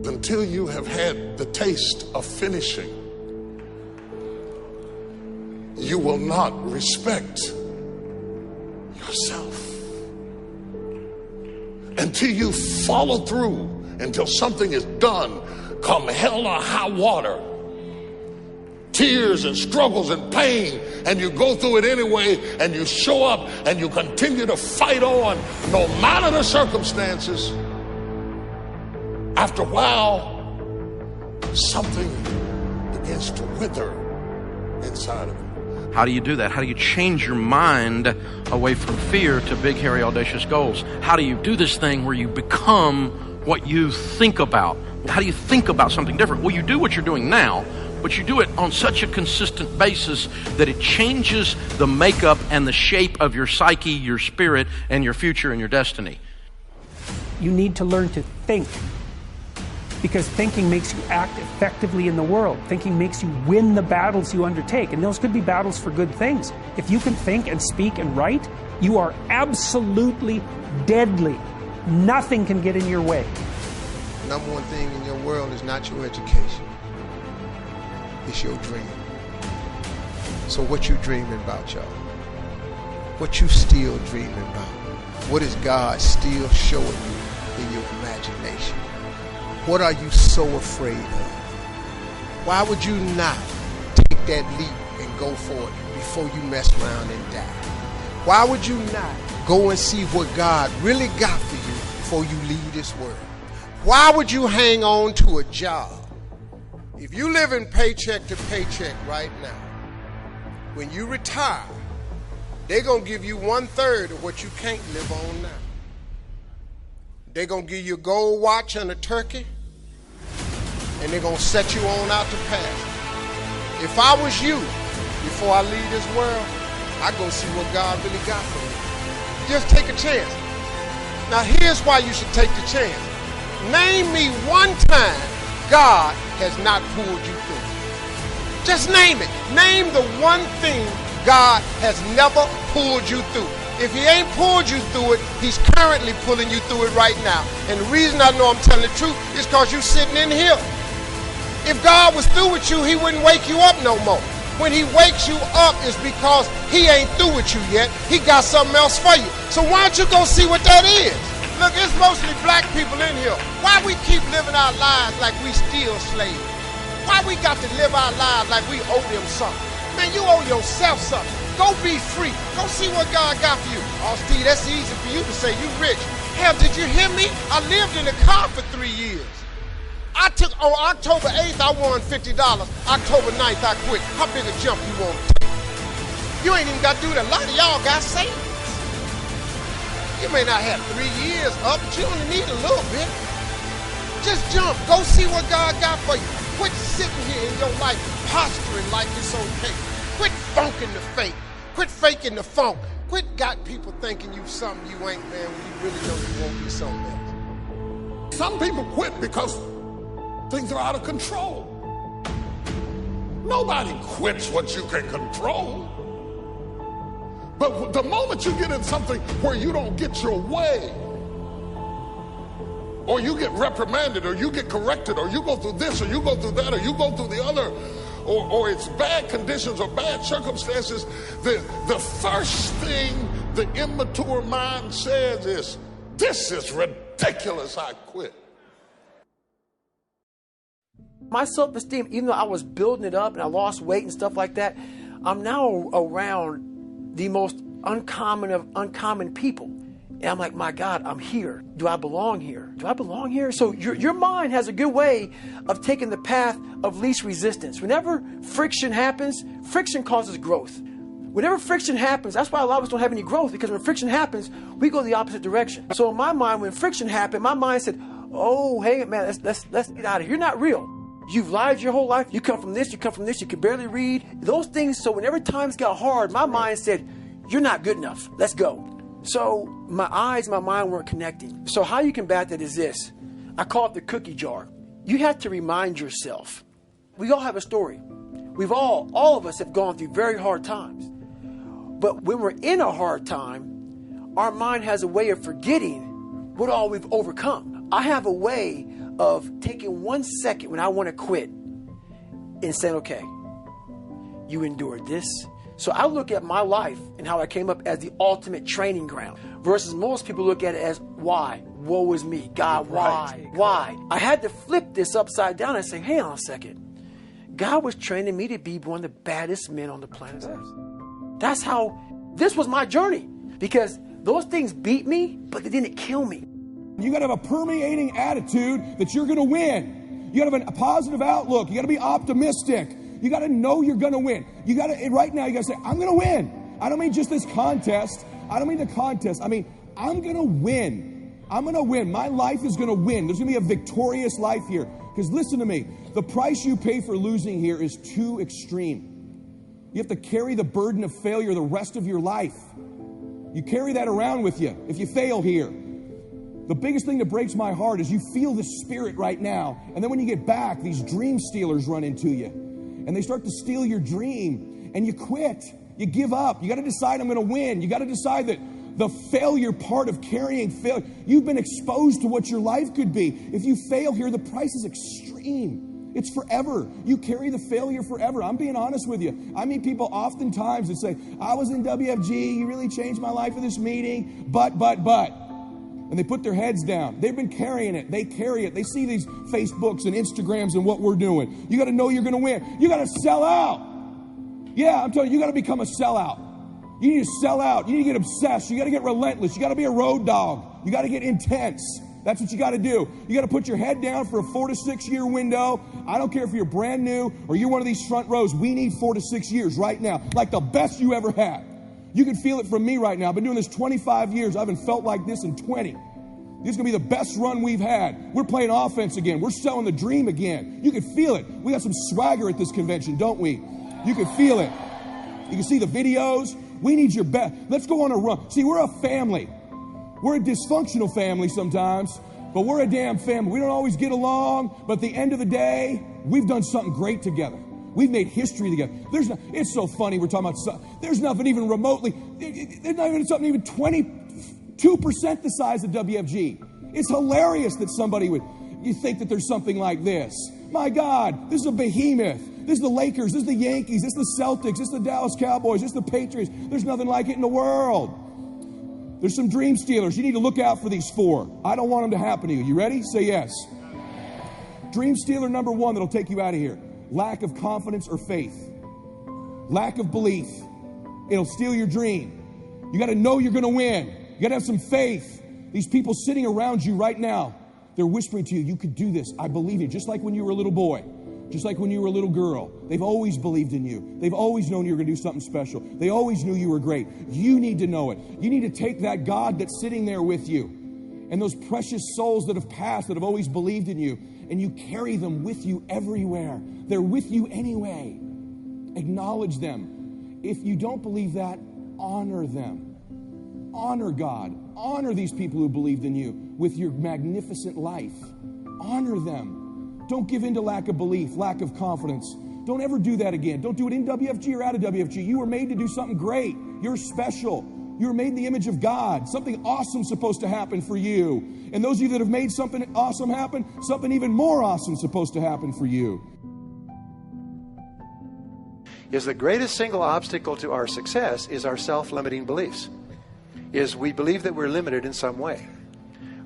Until you have had the taste of finishing, you will not respect yourself. Until you follow through, until something is done, come hell or high water, tears and struggles and pain, and you go through it anyway, and you show up and you continue to fight on no matter the circumstances. After a while, something begins to wither inside of you. How do you do that? How do you change your mind away from fear to big, hairy, audacious goals? How do you do this thing where you become what you think about? How do you think about something different? Well, you do what you're doing now, but you do it on such a consistent basis that it changes the makeup and the shape of your psyche, your spirit, and your future and your destiny. You need to learn to think, because thinking makes you act effectively in the world. Thinking makes you win the battles you undertake, and those could be battles for good things. If you can think and speak and write, you are absolutely deadly. Nothing can get in your way. Number one thing in your world is not your education. It's your dream. So what you dreaming about, y'all? What you still dreaming about? What is God still showing you in your imagination? What are you so afraid of? Why would you not take that leap and go for it before you mess around and die? Why would you not go and see what God really got for you before you leave this world? Why would you hang on to a job? If you live in paycheck to paycheck right now, when you retire, they're going to give you 1/3 of what you can't live on now. They're going to give you a gold watch and a turkey, and they're going to set you on out to pasture. If I was you, before I leave this world, I'd go see what God really got for me. Just take a chance. Now here's why you should take the chance. Name me one time God has not pulled you through. Just name it. Name the one thing God has never pulled you through. If he ain't pulled you through it, he's currently pulling you through it right now. And the reason I know I'm telling the truth is because you're sitting in here. If God was through with you, he wouldn't wake you up no more. When he wakes you up, it's because he ain't through with you yet. He got something else for you. So why don't you go see what that is? Look, it's mostly black people in here. Why we keep living our lives like we still slaves? Why we got to live our lives like we owe them something? Man, you owe yourself something. Go be free. Go see what God got for you. Oh, Steve, that's easy for you to say. You rich. Hell, did you hear me? I lived in a car for 3 years. On October 8th, I won $50. October 9th, I quit. How big a jump you want to take? You ain't even got to do that. A lot of y'all got savings. You may not have 3 years up, but you only need a little bit. Just jump. Go see what God got for you. Quit sitting here in your life posturing like it's okay. Quit funking the fake. Quit faking the funk. Quit got people thinking you something you ain't, man, when you really know you won't be something else. Some people quit because things are out of control. Nobody quits what you can control. But the moment you get in something where you don't get your way, or you get reprimanded, or you get corrected, or you go through this, or you go through that, or you go through the other, or it's bad conditions or bad circumstances, the first thing the immature mind says is, this is ridiculous, I quit. My self-esteem, even though I was building it up and I lost weight and stuff like that, I'm now around the most uncommon of uncommon people. And I'm like, my God, I'm here. Do I belong here? Do I belong here? So your mind has a good way of taking the path of least resistance. Whenever friction happens, friction causes growth. Whenever friction happens, that's why a lot of us don't have any growth, because when friction happens, we go the opposite direction. So in my mind, when friction happened, my mind said, oh, hey, man, let's get out of here. You're not real. You've lied your whole life. You come from this, you come from this, you can barely read. Those things, so whenever times got hard, my mind said, you're not good enough. Let's go. So my eyes, my mind weren't connecting. So how you combat that is this. I call it the cookie jar. You have to remind yourself. We all have a story. We've all of us have gone through very hard times. But when we're in a hard time, our mind has a way of forgetting what all we've overcome. I have a way of taking 1 second when I want to quit and saying, okay, you endured this. So I look at my life and how I came up as the ultimate training ground versus most people look at it as why? Woe is me. God, why? Why? I had to flip this upside down and say, hang on a second. God was training me to be one of the baddest men on the planet Earth. That's how, this was my journey. Because those things beat me, but they didn't kill me. You got to have a permeating attitude that you're going to win. You got to have a positive outlook. You got to be optimistic. You got to know you're going to win. You got to, right now, you got to say, I'm going to win. I don't mean just this contest. I don't mean the contest. I mean, I'm going to win. I'm going to win. My life is going to win. There's going to be a victorious life here. Because listen to me, the price you pay for losing here is too extreme. You have to carry the burden of failure the rest of your life. You carry that around with you if you fail here. The biggest thing that breaks my heart is you feel the spirit right now. And then when you get back, these dream stealers run into you. And they start to steal your dream. And you quit. You give up. You got to decide I'm going to win. You got to decide that the failure part of carrying failure, you've been exposed to what your life could be. If you fail here, the price is extreme. It's forever. You carry the failure forever. I'm being honest with you. I meet people oftentimes that say, I was in WFG, you really changed my life for this meeting, but. And they put their heads down. They've been carrying it. They carry it. They see these Facebooks and Instagrams and what we're doing. You got to know you're going to win. You got to sell out. Yeah, I'm telling you, you got to become a sellout. You need to sell out. You need to get obsessed. You got to get relentless. You got to be a road dog. You got to get intense. That's what you got to do. You got to put your head down for a 4 to 6 year window. I don't care if you're brand new or you're one of these front rows. We need 4 to 6 years right now, like the best you ever had. You can feel it from me right now. I've been doing this 25 years. I haven't felt like this in 20. This is going to be the best run we've had. We're playing offense again. We're selling the dream again. You can feel it. We got some swagger at this convention, don't we? You can feel it. You can see the videos. We need your best. Let's go on a run. See, we're a family. We're a dysfunctional family sometimes, but we're a damn family. We don't always get along, but at the end of the day, we've done something great together. We've made history together. It's so funny we're talking about, there's nothing even remotely, there's not even something even 22% the size of WFG. It's hilarious that somebody you think that there's something like this. My God, this is a behemoth. This is the Lakers, this is the Yankees, this is the Celtics, this is the Dallas Cowboys, this is the Patriots. There's nothing like it in the world. There's some dream stealers. You need to look out for these 4. I don't want them to happen to you. You ready? Say yes. Dream stealer number 1 that'll take you out of here. Lack of confidence or faith. Lack of belief. It'll steal your dream. You got to know you're going to win. You got to have some faith. These people sitting around you right now, they're whispering to you, you could do this. I believe you. Just like when you were a little boy. Just like when you were a little girl. They've always believed in you. They've always known you were going to do something special. They always knew you were great. You need to know it. You need to take that God that's sitting there with you and those precious souls that have passed, that have always believed in you, and you carry them with you everywhere. They're with you anyway. Acknowledge them. If you don't believe that, honor them. Honor God. Honor these people who believed in you with your magnificent life. Honor them. Don't give in to lack of belief, lack of confidence. Don't ever do that again. Don't do it in WFG or out of WFG. You were made to do something great. You're special. You were made in the image of God. Something awesome is supposed to happen for you. And those of you that have made something awesome happen, something even more awesome is supposed to happen for you. Is the greatest single obstacle to our success is our self-limiting beliefs. Is we believe that we're limited in some way.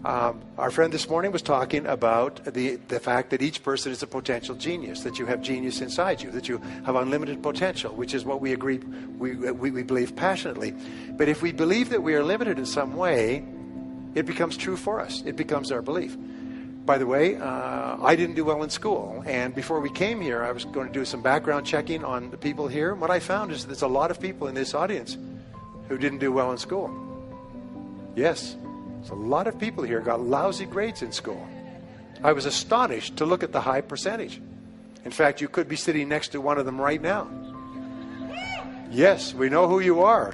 Our friend this morning was talking about the fact that each person is a potential genius, that you have genius inside you, that you have unlimited potential, which is what we agree, we believe passionately. But if we believe that we are limited in some way, it becomes true for us. It becomes our belief. By the way, I didn't do well in school, and before we came here, I was going to do some background checking on the people here. And what I found is there's a lot of people in this audience who didn't do well in school. Yes. So a lot of people here got lousy grades in school. I was astonished to look at the high percentage. In fact, you could be sitting next to one of them right now. Yes, we know who you are.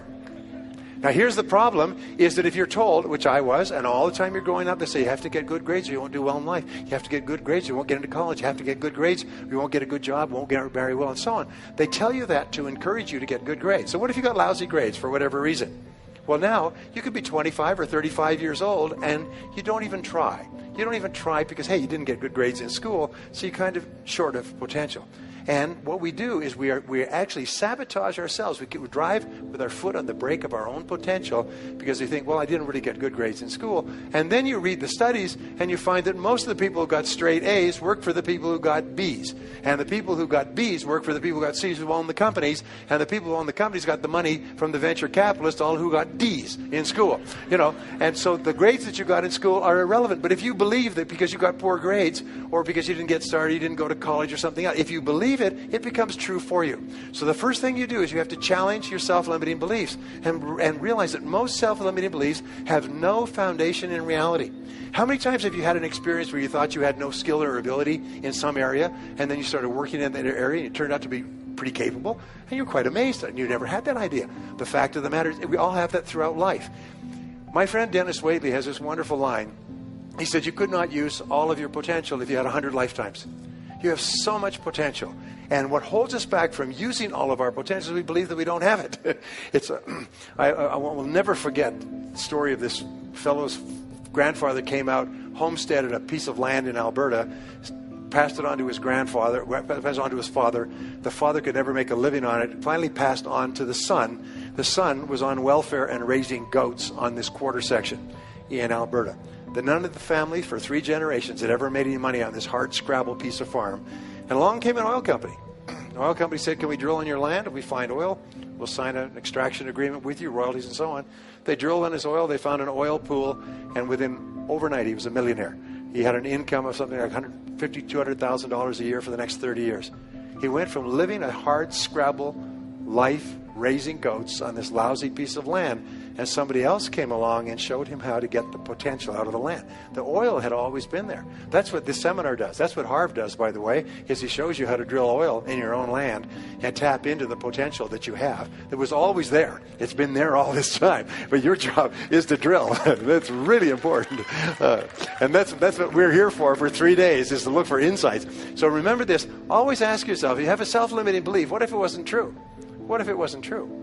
Now here's the problem, is that if you're told, which I was, and all the time you're growing up, they say you have to get good grades or you won't do well in life. You have to get good grades or you won't get into college. You have to get good grades or you won't get a good job, won't get very well, and so on. They tell you that to encourage you to get good grades. So what if you got lousy grades for whatever reason? Well, now, you could be 25 or 35 years old and you don't even try. You You don't even try because, hey, you didn't get good grades in school, so you're kind of short of potential. And what we do is we actually sabotage ourselves. We drive with our foot on the brake of our own potential because we think, well, I didn't really get good grades in school. And then you read the studies and you find that most of the people who got straight A's work for the people who got B's. And the people who got B's work for the people who got C's who own the companies. And the people who own the companies got the money from the venture capitalists, all who got D's in school. You know, and so the grades that you got in school are irrelevant. But if you believe that because you got poor grades or because you didn't get started, you didn't go to college or something else, if you believe it becomes true for you. So the first thing you do is you have to challenge your self-limiting beliefs and realize that most self-limiting beliefs have no foundation in reality. How many times have you had an experience where you thought you had no skill or ability in some area, and then you started working in that area and it turned out to be pretty capable, and you're quite amazed and you never had that idea? The fact of the matter is we all have that throughout life. My friend Dennis Waitley has this wonderful line. He said, you could not use all of your potential if you had 100 lifetimes. You have so much potential. And what holds us back from using all of our potential is we believe that we don't have it. I will never forget the story of this fellow's grandfather came out, homesteaded a piece of land in Alberta, passed it on to his grandfather, passed it on to his father. The father could never make a living on it. Finally passed on to the son. The son was on welfare and raising goats on this quarter section in Alberta. None of the family for 3 generations had ever made any money on this hard scrabble piece of farm. And along came an oil company. The oil company said, can we drill on your land? If we find oil, we'll sign an extraction agreement with you, royalties and so on. They drilled on his oil. They found an oil pool. And within overnight, he was a millionaire. He had an income of something like $150,000, $200,000 a year for the next 30 years. He went from living a hard scrabble life, raising goats on this lousy piece of land, and somebody else came along and showed him how to get the potential out of the land. The oil had always been there. That's what this seminar does. That's what Harv does, by the way, is he shows you how to drill oil in your own land and tap into the potential that you have. It was always there. It's been there all this time. But your job is to drill. That's really important. And that's what we're here for 3 days, is to look for insights. So remember this. Always ask yourself, if you have a self-limiting belief, what if it wasn't true? What if it wasn't true?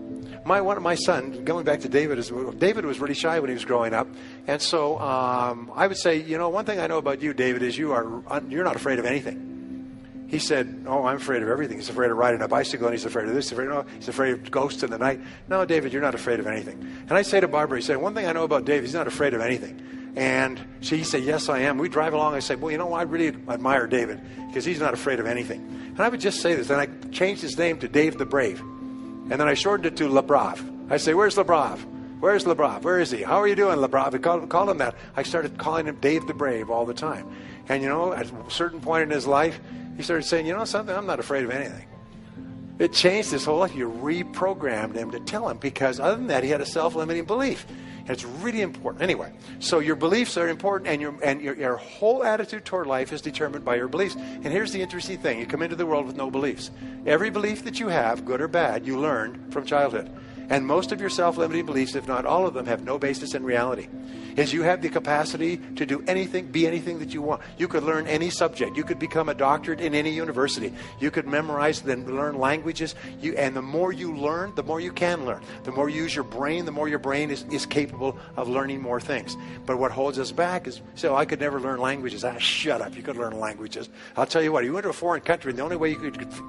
My son, going back to David, David was really shy when he was growing up. And so I would say, one thing I know about you, David, is you're not afraid of anything. He said, oh, I'm afraid of everything. He's afraid of riding a bicycle, and he's afraid of this. He's afraid of ghosts in the night. No, David, you're not afraid of anything. And I say to Barbara, he said, one thing I know about David, he's not afraid of anything. And he said, yes, I am. We drive along. I say, well, I really admire David because he's not afraid of anything. And I would just say this. And I changed his name to Dave the Brave. And then I shortened it to LeBrave. I say, where's LeBrave? Where's LeBrave? Where is he? How are you doing, LeBrave? I called him that. I started calling him Dave the Brave all the time. And, at a certain point in his life, he started saying, something, I'm not afraid of anything. It changed his whole life. You reprogrammed him to tell him, because other than that, he had a self-limiting belief. And it's really important. Anyway, so your beliefs are important, and your whole attitude toward life is determined by your beliefs. And here's the interesting thing. You come into the world with no beliefs. Every belief that you have, good or bad, you learned from childhood. And most of your self-limiting beliefs, if not all of them, have no basis in reality. Is you have the capacity to do anything, be anything that you want. You could learn any subject. You could become a doctorate in any university. You could memorize, then learn languages. And the more you learn, the more you can learn. The more you use your brain, the more your brain is capable of learning more things. But what holds us back is, I could never learn languages. Shut up. You could learn languages. I'll tell you what, you went to a foreign country, and the only way you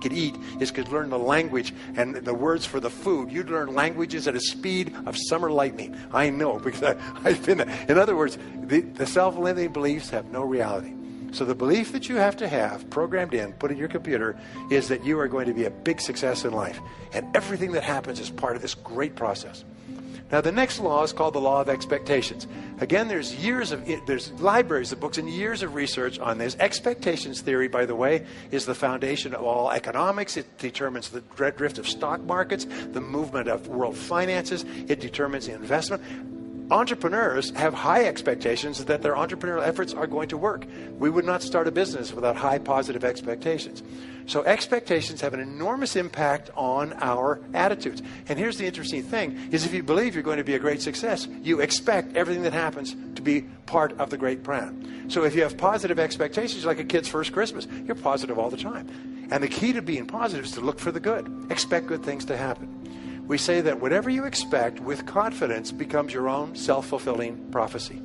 could eat is could learn the language and the words for the food. You'd learn languages at a speed of summer lightning. I know, because I've been there. In other words, the self-limiting beliefs have no reality. So the belief that you have to have programmed in, put in your computer, is that you are going to be a big success in life. And everything that happens is part of this great process. Now, the next law is called the law of expectations. Again, there's libraries of books and years of research on this. Expectations theory, by the way, is the foundation of all economics. It determines the drift of stock markets, the movement of world finances. It determines the investment. Entrepreneurs have high expectations that their entrepreneurial efforts are going to work. We would not start a business without high positive expectations. So expectations have an enormous impact on our attitudes. And here's the interesting thing, is if you believe you're going to be a great success, you expect everything that happens to be part of the great plan. So if you have positive expectations, like a kid's first Christmas, you're positive all the time. And the key to being positive is to look for the good. Expect good things to happen. We say that whatever you expect with confidence becomes your own self-fulfilling prophecy.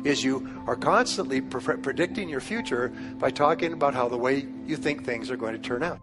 is you are constantly predicting your future by talking about how the way you think things are going to turn out.